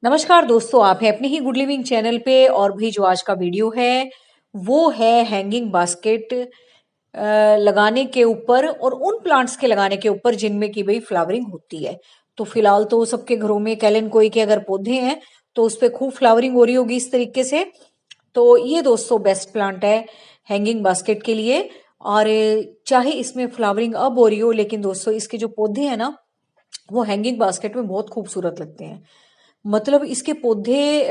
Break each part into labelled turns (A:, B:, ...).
A: नमस्कार दोस्तों, आप हैं अपने ही गुड लिविंग चैनल पे। और भी जो आज का वीडियो है वो है हैंगिंग बास्केट लगाने के ऊपर और उन प्लांट्स के लगाने के ऊपर जिनमें की भाई फ्लावरिंग होती है। तो फिलहाल तो सबके घरों में कैलेंकोई के अगर पौधे हैं तो उस पे खूब फ्लावरिंग हो रही होगी इस तरीके से। तो ये दोस्तों बेस्ट प्लांट है हैंगिंग बास्केट के लिए। और चाहे इसमें फ्लावरिंग अब हो रही हो, लेकिन दोस्तों इसके जो पौधे हैं ना वो हैंगिंग बास्केट में बहुत खूबसूरत लगते हैं। मतलब इसके पौधे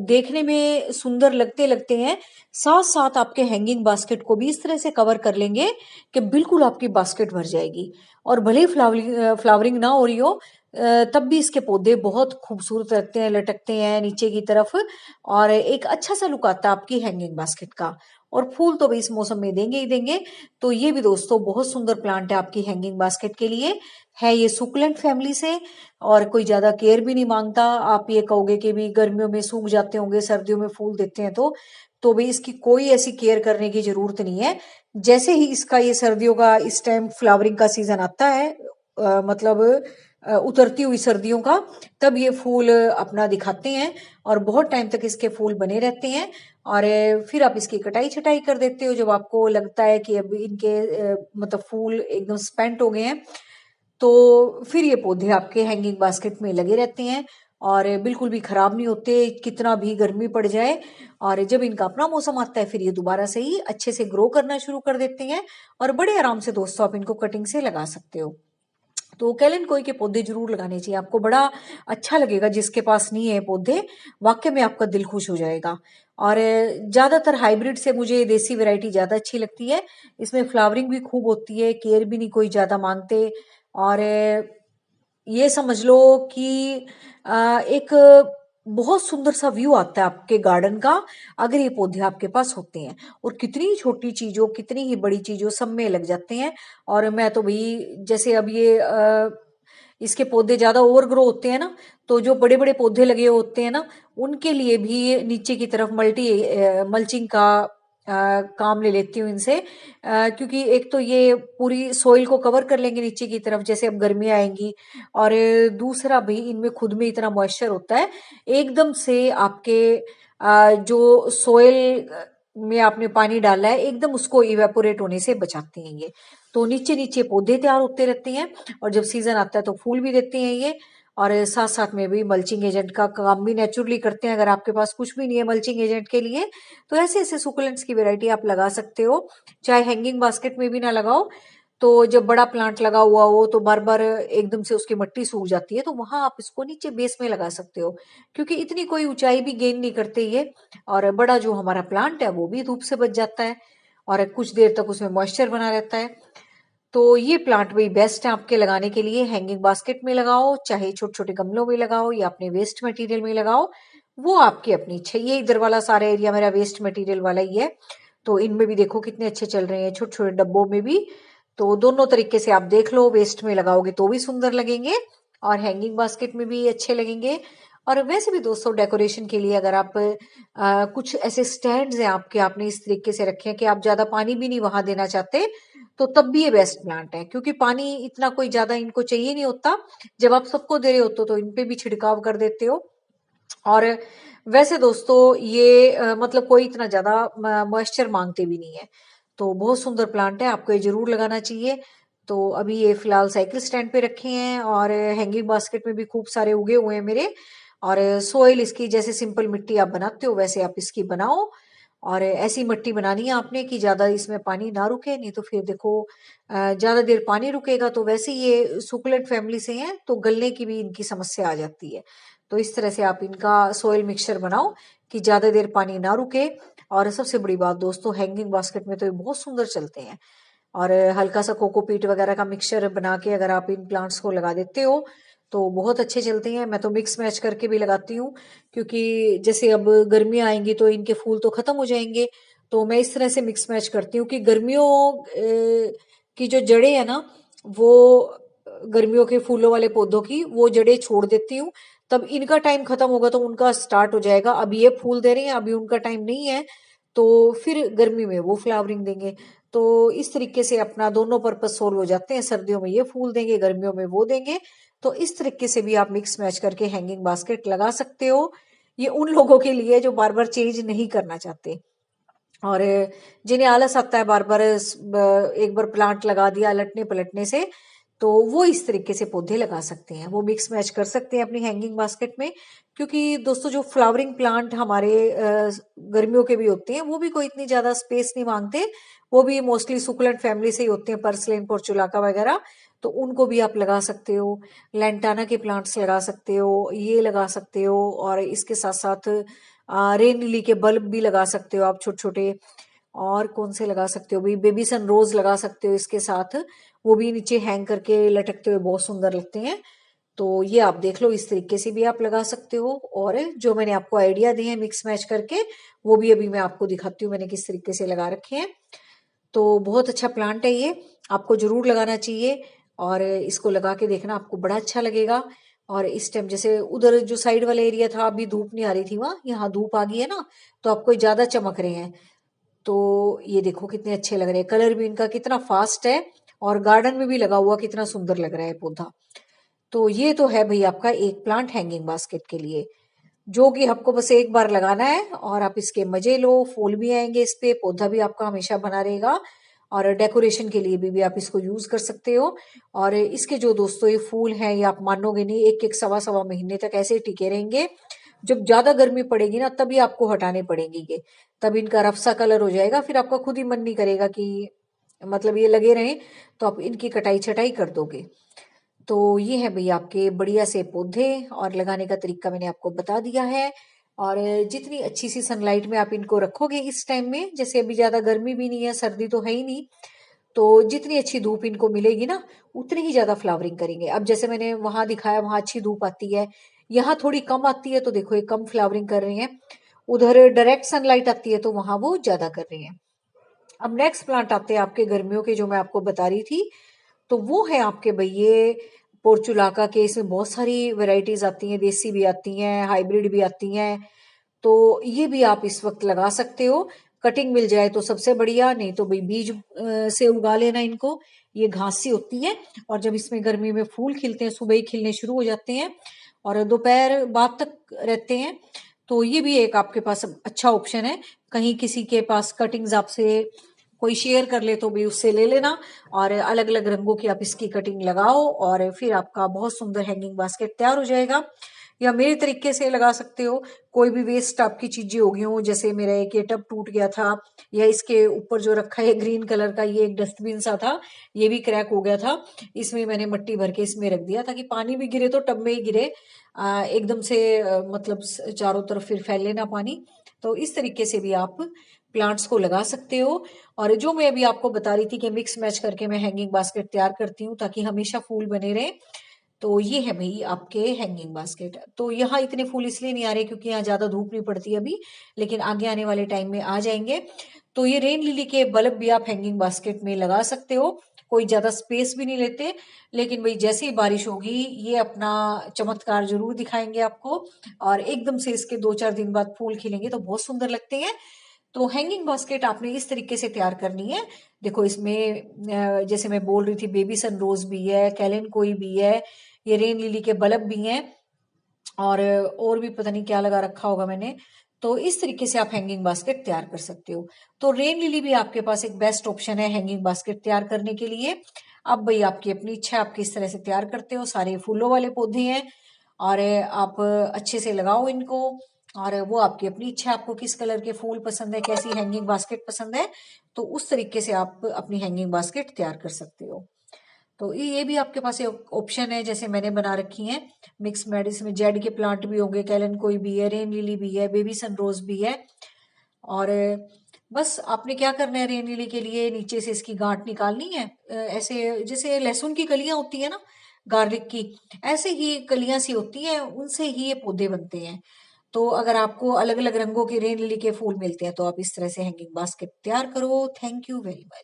A: देखने में सुंदर लगते लगते हैं, साथ साथ आपके हैंगिंग बास्केट को भी इस तरह से कवर कर लेंगे कि बिल्कुल आपकी बास्केट भर जाएगी। और भले ही फ्लावरिंग ना हो रही हो, तब भी इसके पौधे बहुत खूबसूरत लगते हैं, लटकते हैं नीचे की तरफ। और एक अच्छा सा लुक आता है आपकी हैंगिंग बास्केट का। और फूल तो भी इस मौसम में देंगे ही देंगे। तो ये भी दोस्तों बहुत सुंदर प्लांट है आपकी हैंगिंग बास्केट के लिए। है ये सुकुलेंट फैमिली से और कोई ज्यादा केयर भी नहीं मांगता। आप ये कहोगे कि भी गर्मियों में सूख जाते होंगे, सर्दियों में फूल देते हैं, तो भी इसकी कोई ऐसी केयर करने की जरूरत नहीं है। जैसे ही इसका ये सर्दियों का इस टाइम फ्लावरिंग का सीजन आता है, मतलब उतरती हुई सर्दियों का, तब ये फूल अपना दिखाते हैं और बहुत टाइम तक इसके फूल बने रहते हैं। और फिर आप इसकी कटाई छटाई कर देते हो जब आपको लगता है कि अब इनके मतलब फूल एकदम स्पेंट हो गए हैं। तो फिर ये पौधे आपके हैंगिंग बास्केट में लगे रहते हैं और बिल्कुल भी खराब नहीं होते, कितना भी गर्मी पड़ जाए। और जब इनका अपना मौसम आता है फिर ये दोबारा से ही अच्छे से ग्रो करना शुरू कर देते हैं। और बड़े आराम से दोस्तों आप इनको कटिंग से लगा सकते हो। तो कैलेंकोई के पौधे जरूर लगाने चाहिए, आपको बड़ा अच्छा लगेगा। जिसके पास नहीं है पौधे, वाकई में आपका दिल खुश हो जाएगा। और ज्यादातर हाइब्रिड से मुझे देसी वैरायटी ज्यादा अच्छी लगती है। इसमें फ्लावरिंग भी खूब होती है, केयर भी नहीं कोई ज्यादा मांगते। और ये समझ लो कि एक बहुत सुंदर सा व्यू आता है आपके गार्डन का अगर ये पौधे आपके पास होते हैं। और कितनी ही छोटी चीजों कितनी ही बड़ी चीजों सब में लग जाते हैं। और मैं तो भाई जैसे अब ये इसके पौधे ज्यादा ओवर ग्रो होते हैं ना, तो जो बड़े बड़े पौधे लगे होते हैं ना उनके लिए भी नीचे की तरफ मल्चिंग का काम ले लेती हूँ इनसे। क्योंकि एक तो ये पूरी सोइल को कवर कर लेंगे नीचे की तरफ जैसे अब गर्मियाँ आएंगी। और दूसरा भी इनमें खुद में इतना मॉइस्चर होता है, एकदम से आपके जो सोइल में आपने पानी डाला है एकदम उसको इवेपोरेट होने से बचाते हैं ये। तो नीचे नीचे पौधे तैयार होते रहते हैं और जब सीजन आता है तो फूल भी देते हैं ये। और साथ साथ में भी मल्चिंग एजेंट का काम भी नेचुरली करते हैं। अगर आपके पास कुछ भी नहीं है मल्चिंग एजेंट के लिए, तो ऐसे ऐसे सुकुलेंट्स की वैरायटी आप लगा सकते हो। चाहे हैंगिंग बास्केट में भी ना लगाओ, तो जब बड़ा प्लांट लगा हुआ हो तो बार बार एकदम से उसकी मिट्टी सूख जाती है, तो वहां आप इसको नीचे बेस में लगा सकते हो। क्योंकि इतनी कोई ऊंचाई भी गेन नहीं करते ये। और बड़ा जो हमारा प्लांट है वो भी धूप से बच जाता है और कुछ देर तक उसमें मॉइस्चर बना रहता है। तो ये प्लांट भी बेस्ट है आपके लगाने के लिए। हैंगिंग बास्केट में लगाओ, चाहे छोटे छोटे गमलों में लगाओ या अपने वेस्ट मटेरियल में लगाओ, वो आपकी अपनी इच्छा। ये इधर वाला सारा एरिया मेरा वेस्ट मटेरियल वाला ही है। तो इनमें भी देखो कितने अच्छे चल रहे हैं, छोटे छोटे डब्बों में भी। तो दोनों तरीके से आप देख लो, वेस्ट में लगाओगे तो भी सुंदर लगेंगे और हैंगिंग बास्केट में भी अच्छे लगेंगे। और वैसे भी दोस्तों डेकोरेशन के लिए अगर आप कुछ ऐसे स्टैंड्स हैं आपके, आपने इस तरीके से रखे हैं कि आप ज्यादा पानी भी नहीं वहां देना चाहते, तो तब भी ये बेस्ट प्लांट है। क्योंकि पानी इतना कोई ज्यादा इनको चाहिए नहीं होता, जब आप सबको दे रहे होते हो तो इन पे भी छिड़काव कर देते हो। और वैसे दोस्तों ये मतलब कोई इतना ज्यादा मॉइस्चर मांगते भी नहीं है। तो बहुत सुंदर प्लांट है, आपको ये जरूर लगाना चाहिए। तो अभी ये फिलहाल साइकिल स्टैंड पे रखे हैं और हैंगिंग बास्केट में भी खूब सारे उगे हुए हैं मेरे। और सोइल इसकी जैसे सिंपल मिट्टी आप बनाते हो वैसे आप इसकी बनाओ। और ऐसी मिट्टी बनानी है आपने कि ज्यादा इसमें पानी ना रुके, नहीं तो फिर देखो ज्यादा देर पानी रुकेगा तो वैसे ये सुकुलेंट फैमिली से हैं तो गलने की भी इनकी समस्या आ जाती है। तो इस तरह से आप इनका सोइल मिक्सचर बनाओ कि ज्यादा देर पानी ना रुके। और सबसे बड़ी बात दोस्तों हैंगिंग बास्केट में तो ये बहुत सुंदर चलते हैं। और हल्का सा कोकोपीट वगैरह का मिक्सचर बना के अगर आप इन प्लांट्स को लगा देते हो तो बहुत अच्छे चलते हैं। मैं तो मिक्स मैच करके भी लगाती हूँ, क्योंकि जैसे अब गर्मियाँ आएंगी तो इनके फूल तो खत्म हो जाएंगे। तो मैं इस तरह से मिक्स मैच करती हूँ कि गर्मियों की जो जड़ें है ना, वो गर्मियों के फूलों वाले पौधों की वो जड़ें छोड़ देती हूँ। तब इनका टाइम खत्म होगा तो उनका स्टार्ट हो जाएगा। अभी ये फूल दे रहे हैं, अभी उनका टाइम नहीं है, तो फिर गर्मी में वो फ्लावरिंग देंगे। तो इस तरीके से अपना दोनों पर्पस सोल्व हो जाते हैं, सर्दियों में ये फूल देंगे, गर्मियों में वो देंगे। तो इस तरीके से भी आप मिक्स मैच करके हैंगिंग बास्केट लगा सकते हो। ये उन लोगों के लिए जो बार बार चेंज नहीं करना चाहते और जिन्हें आलस आता है बार बार एक बार प्लांट लगा दिया लटने पलटने से, तो वो इस तरीके से पौधे लगा सकते हैं, वो मिक्स मैच कर सकते हैं अपनी हैंगिंग बास्केट में। क्योंकि दोस्तों जो फ्लावरिंग प्लांट हमारे गर्मियों के भी होते हैं वो भी कोई इतनी ज्यादा स्पेस नहीं मांगते, वो भी मोस्टली सुकुलेंट फैमिली से ही होते हैं, पर्सलेन पोर्चुलाका वगैरह। तो उनको भी आप लगा सकते हो, लैंटाना के प्लांट्स लगा सकते हो, ये लगा सकते हो, और इसके साथ साथ रेन लिली के बल्ब भी लगा सकते हो आप छोटे छोटे। और कौन से लगा सकते हो भाई, बेबी सन रोज लगा सकते हो इसके साथ, वो भी नीचे हैंग करके लटकते हुए बहुत सुंदर लगते हैं। तो ये आप देख लो, इस तरीके से भी आप लगा सकते हो। और जो मैंने आपको आइडिया दिए हैं मिक्स मैच करके, वो भी अभी मैं आपको दिखाती हूँ मैंने किस तरीके से लगा रखे हैं। तो बहुत अच्छा प्लांट है ये, आपको जरूर लगाना चाहिए और इसको लगा के देखना, आपको बड़ा अच्छा लगेगा। और इस टाइम जैसे उधर जो साइड वाला एरिया था अभी धूप नहीं आ रही थी, वहां यहाँ धूप आ गई है ना, तो आपको ज्यादा चमक रहे हैं। तो ये देखो कितने अच्छे लग रहे हैं, कलर भी इनका कितना फास्ट है, और गार्डन में भी लगा हुआ कितना सुंदर लग रहा है पौधा। तो ये तो है भाई आपका एक प्लांट हैंगिंग बास्केट के लिए, जो कि आपको बस एक बार लगाना है और आप इसके मजे लो, फूल भी आएंगे इस पे, पौधा भी आपका हमेशा बना रहेगा, और डेकोरेशन के लिए भी आप इसको यूज कर सकते हो। और इसके जो दोस्तों ये फूल हैं, ये आप मानोगे नहीं, एक एक सवा सवा महीने तक ऐसे ही टिके रहेंगे। जब ज्यादा गर्मी पड़ेगी ना तभी आपको हटाने पड़ेंगे ये, तब इनका रफ सा कलर हो जाएगा, फिर आपका खुद ही मन नहीं करेगा कि मतलब ये लगे रहें, तो आप इनकी कटाई छटाई कर दोगे। तो ये है भैया आपके बढ़िया से पौधे, और लगाने का तरीका मैंने आपको बता दिया है। और जितनी अच्छी सी सनलाइट में आप इनको रखोगे इस टाइम में, जैसे अभी ज्यादा गर्मी भी नहीं है सर्दी तो है ही नहीं, तो जितनी अच्छी धूप इनको मिलेगी ना उतनी ही ज्यादा फ्लावरिंग करेंगे। अब जैसे मैंने वहां दिखाया वहां अच्छी धूप आती है, यहाँ थोड़ी कम आती है, तो देखो ये कम फ्लावरिंग कर रही है। उधर डायरेक्ट सनलाइट आती है तो वहां वो ज्यादा कर रही है। अब नेक्स्ट प्लांट आते हैं आपके गर्मियों के, जो मैं आपको बता रही थी, तो वो है आपके भैये पोर्चुलाका के। इसमें बहुत सारी वैरायटीज आती हैं, देसी भी आती हैं, हाइब्रिड भी आती हैं। तो ये भी आप इस वक्त लगा सकते हो, कटिंग मिल जाए तो सबसे बढ़िया, नहीं तो भाई बीज से उगा लेना इनको। ये घास सी होती है, और जब इसमें गर्मी में फूल खिलते हैं, सुबह ही खिलने शुरू हो जाते हैं और दोपहर बाद तक रहते हैं। तो ये भी एक आपके पास अच्छा ऑप्शन है, कहीं किसी के पास कटिंग्स आपसे कोई शेयर कर ले तो भी उससे ले लेना, और अलग अलग रंगों की आप इसकी कटिंग लगाओ, और फिर आपका बहुत सुंदर हैंगिंग बास्केट तैयार हो जाएगा। या मेरे तरीके से लगा सकते हो, कोई भी वेस्ट आपकी चीजें होगी हो, जैसे मेरा एक ये टब टूट गया था, या इसके ऊपर जो रखा है ग्रीन कलर का ये एक डस्टबिन सा था, ये भी क्रैक हो गया था, इसमें मैंने मिट्टी भर के इसमें रख दिया ताकि पानी भी गिरे तो टब में ही गिरे, एकदम से मतलब चारों तरफ फिर फैले ना पानी। तो इस तरीके से भी आप प्लांट्स को लगा सकते हो। और जो मैं अभी आपको बता रही थी कि मिक्स मैच करके मैं हैंगिंग बास्केट तैयार करती हूँ ताकि हमेशा फूल बने रहे, तो ये है भाई आपके हैंगिंग बास्केट। तो यहाँ इतने फूल इसलिए नहीं आ रहे क्योंकि यहाँ ज्यादा धूप नहीं पड़ती अभी, लेकिन आगे आने वाले टाइम में आ जाएंगे। तो ये रेन लिली के बल्ब भी आप हैंगिंग बास्केट में लगा सकते हो, कोई ज्यादा स्पेस भी नहीं लेते, लेकिन भाई जैसे ही बारिश होगी ये अपना चमत्कार जरूर दिखाएंगे आपको, और एकदम से इसके 2-4 दिन बाद फूल खिलेंगे तो बहुत सुंदर लगते हैं। तो हैंगिंग बास्केट आपने इस तरीके से तैयार करनी है। देखो इसमें जैसे मैं बोल रही थी बेबी सन रोज भी है, कैलन कोई भी है, ये रेन लिली के बल्ब भी हैं, और भी पता नहीं क्या लगा रखा होगा मैंने। तो इस तरीके से आप हैंगिंग बास्केट तैयार कर सकते हो। तो रेन लिली भी आपके पास एक बेस्ट ऑप्शन है हैंगिंग बास्केट तैयार करने के लिए। अब भाई आपकी अपनी इच्छा है, आप किस तरह से तैयार करते हो, सारे फूलों वाले पौधे हैं, और आप अच्छे से लगाओ इनको, और वो आपकी अपनी इच्छा है, आपको किस कलर के फूल पसंद है, कैसी हैंगिंग बास्केट पसंद है, तो उस तरीके से आप अपनी हैंगिंग बास्केट तैयार कर सकते हो। तो ये भी आपके पास एक ऑप्शन है, जैसे मैंने बना रखी है मिक्स मेडिस में, जेड के प्लांट भी होंगे, कैलन कोई भी है, रेन लिली भी है, बेबी सनरोज भी है। और बस आपने क्या करना है, रेन लिली के लिए नीचे से इसकी गांठ निकालनी है, ऐसे जैसे लहसुन की कलियां होती है ना, गार्लिक की, ऐसे ही कलियां सी होती हैं, उनसे ही ये पौधे बनते हैं। तो अगर आपको अलग अलग रंगों के रेन लिली के फूल मिलते हैं तो आप इस तरह से हैंगिंग बास्केट तैयार करो। Thank you very much.